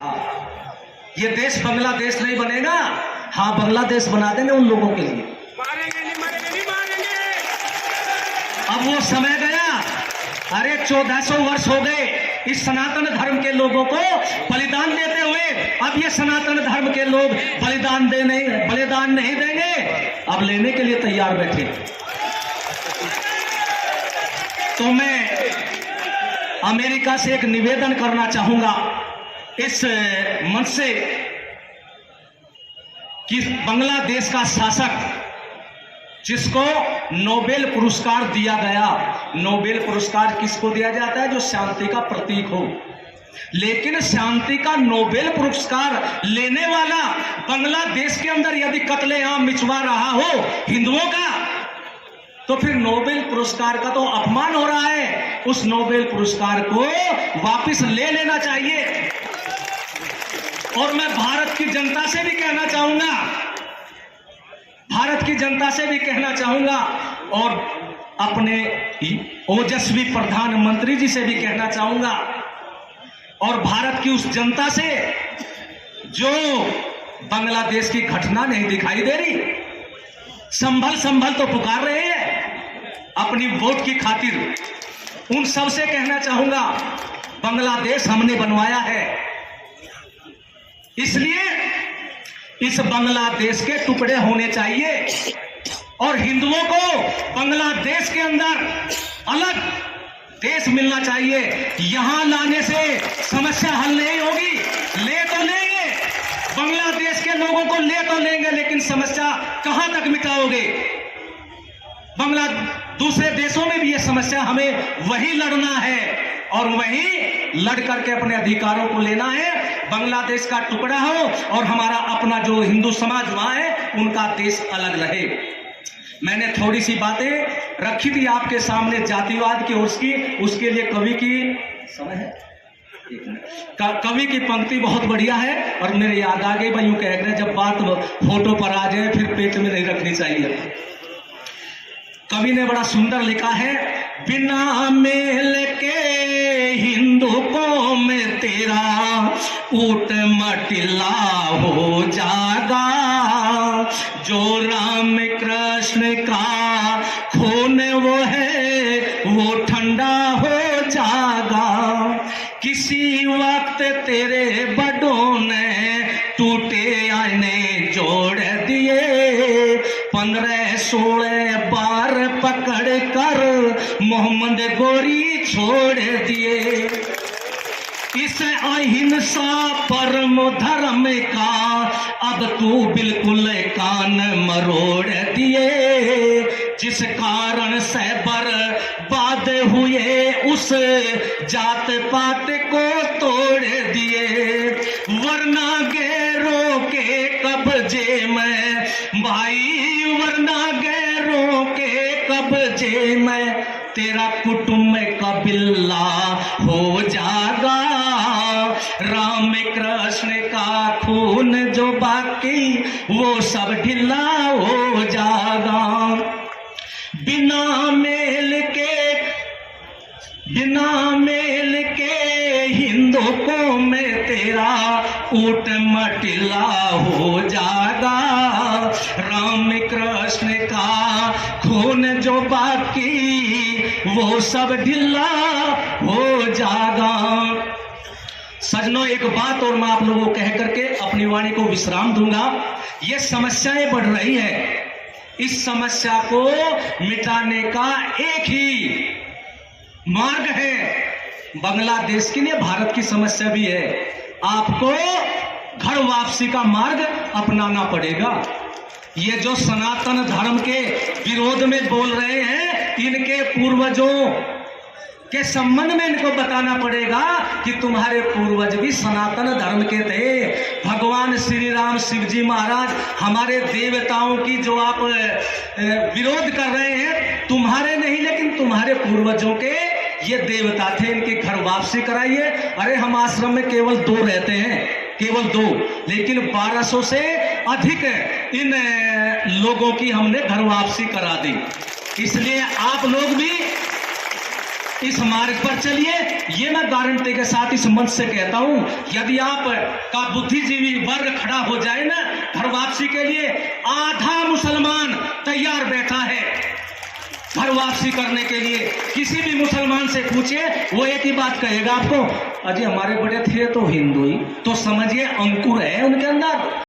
ये देश बांग्लादेश नहीं बनेगा। हाँ, बांग्लादेश बना देंगे उन लोगों के लिए। मारेंगे नहीं, मारेंगे नहीं, मारेंगे। अब वो समय गया। अरे 1400 वर्ष हो गए इस सनातन धर्म के लोगों को बलिदान देते हुए। अब ये सनातन धर्म के लोग बलिदान नहीं देंगे। अब लेने के लिए तैयार बैठे। तो मैं अमेरिका से एक निवेदन करना चाहूंगा इस मंच से कि बांग्लादेश का शासक जिसको नोबेल पुरस्कार दिया गया, नोबेल पुरस्कार किसको दिया जाता है? जो शांति का प्रतीक हो। लेकिन शांति का नोबेल पुरस्कार लेने वाला बांग्लादेश के अंदर यदि कत्लेआम मिचवा रहा हो हिंदुओं का, तो फिर नोबेल पुरस्कार का तो अपमान हो रहा है। उस नोबेल पुरस्कार को वापस ले लेना चाहिए। और मैं भारत की जनता से भी कहना चाहूंगा, और अपने ओजस्वी प्रधानमंत्री जी से भी कहना चाहूंगा, और भारत की उस जनता से जो बांग्लादेश की घटना नहीं दिखाई दे रही, संभल तो पुकार रहे हैं अपनी वोट की खातिर, उन सब से कहना चाहूंगा बांग्लादेश हमने बनवाया है, इसलिए इस बांग्लादेश के टुकड़े होने चाहिए और हिंदुओं को बांग्लादेश के अंदर अलग देश मिलना चाहिए। यहां लाने से समस्या हल नहीं होगी। ले तो लेंगे, बांग्लादेश के लोगों को ले तो लेंगे, लेकिन समस्या कहां तक मिटाओगे? दूसरे देशों में भी ये समस्या हमें वही लड़ना है और वही लड़ करके अपने अधिकारों को लेना है। बांग्लादेश का टुकड़ा हो और हमारा अपना जो हिंदू समाज वहां है उनका देश अलग रहे। मैंने थोड़ी सी बातें रखी थी आपके सामने जातिवाद की ओर की, उसके लिए कवि की समय है, कवि की पंक्ति बहुत बढ़िया है और मेरे याद आ गई। भाई यूं कह रहे जब बात फोटो पर आ जाए फिर पेट में नहीं रखनी चाहिए। कवि ने बड़ा सुंदर लिखा है, बिना मेल के हिंदू कौम तेरा ऊट मटिला हो जागा, जो राम कृष्ण का खून वो है वो ठंडा हो जागा। किसी वक्त तेरे बड़ों ने टूटे आईने जोड़ दिए, 15-16 बार पकड़ कर मोहम्मद गोरी छोड़ दिए। इस अहिंसा परम धर्म का अब तू बिल्कुल कान मरोड़ दिए, जिस कारण से बर्बाद हुए उस जात पात को तोड़ दिए। वरना गैरों के कब्जे में भाई, वरना गैरों के कब्जे में तेरा कुटुंब का बिल्ला हो जागा। राम कृष्ण का खून जो बाकी वो सब ढिला हो जागा। बिना मेल के हिंदू को में तेरा ऊट मटिला हो जागा। राम कृष्ण का खून जो बाकी वो सब ढिला हो जागा। सजनों, एक बात और मैं आप लोगों को कह करके अपनी वाणी को विश्राम दूंगा। ये समस्याएं बढ़ रही है, इस समस्या को मिटाने का एक ही मार्ग है। बांग्लादेश के लिए भारत की समस्या भी है। आपको घर वापसी का मार्ग अपनाना पड़ेगा। ये जो सनातन धर्म के विरोध में बोल रहे हैं, इनके पूर्वजों के संबंध में इनको बताना पड़ेगा कि तुम्हारे पूर्वज भी सनातन धर्म के थे। भगवान श्री राम, शिव जी महाराज, हमारे देवताओं की जो आप विरोध कर रहे हैं, तुम्हारे नहीं लेकिन तुम्हारे पूर्वजों के ये देवता थे। इनके घर वापसी कराइए। अरे हम आश्रम में केवल 2 रहते हैं, केवल 2, लेकिन 1200 से अधिक इन लोगों की हमने घर वापसी करा दी। इसलिए आप लोग भी इस मार्ग पर चलिए। ये मैं गारंटी के साथ इस मंच से कहता हूं, यदि आप का बुद्धिजीवी वर्ग खड़ा हो जाए ना घर वापसी के लिए, आधा मुसलमान तैयार बैठा है घर वापसी करने के लिए। किसी भी मुसलमान से पूछे, वो एक ही बात कहेगा आपको, अजय हमारे बड़े थे तो हिंदू ही, तो समझिए अंकुर है उनके अंदर।